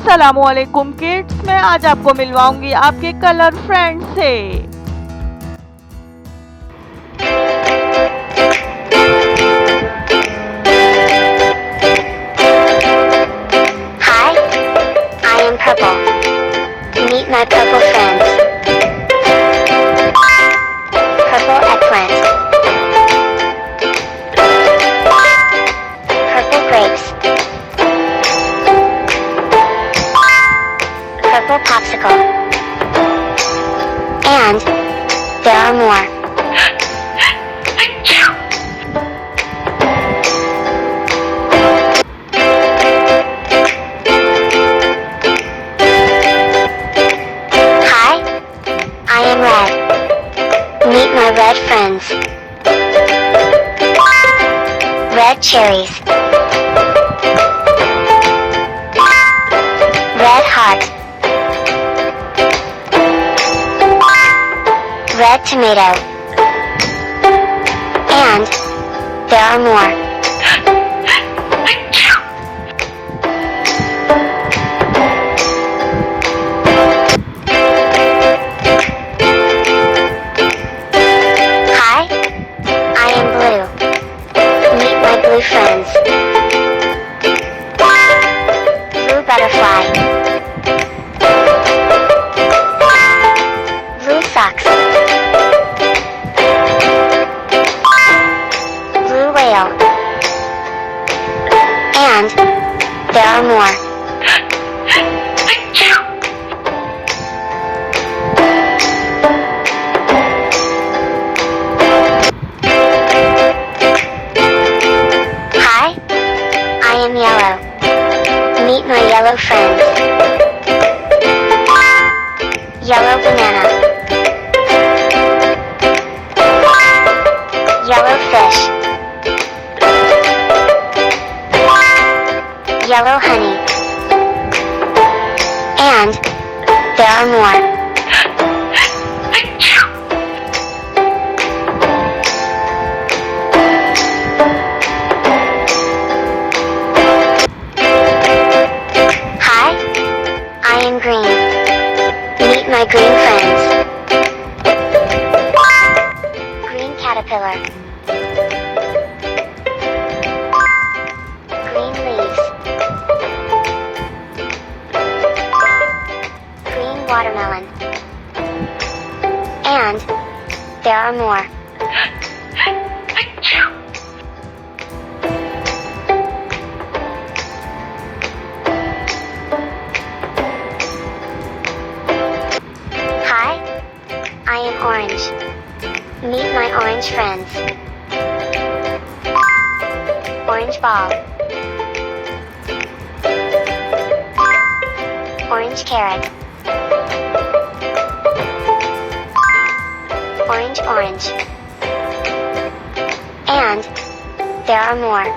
अस्सलामुअलैकुम किड्स, मैं आज आपको मिलवाऊंगी आपके कलर फ्रेंड से। Hi, I am Purple. Meet my purple friends. Purple eggplant. Purple grapes. Purple popsicle. And there are more. Hi, I am red. Meet my red friends. Red cherries. Red heart. Red tomato. And there are more. Hi, I am blue. Meet my blue friends. Blue butterfly. Blue socks. Blue whale. And there are more. Hi, I am yellow. Meet my yellow friends. Yellow banana. Yellow fish. Yellow honey. And there are more. Hi, I am green. Meet my green friends. Green caterpillar. Green leaves. Green watermelon. And there are more. Hi, I am orange. Meet my orange friends. Orange ball. Orange carrot. Orange orange. And there are more.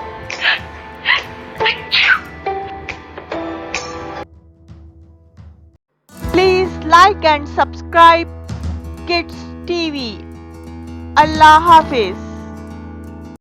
Please like and subscribe Kids TV. Allah Hafiz.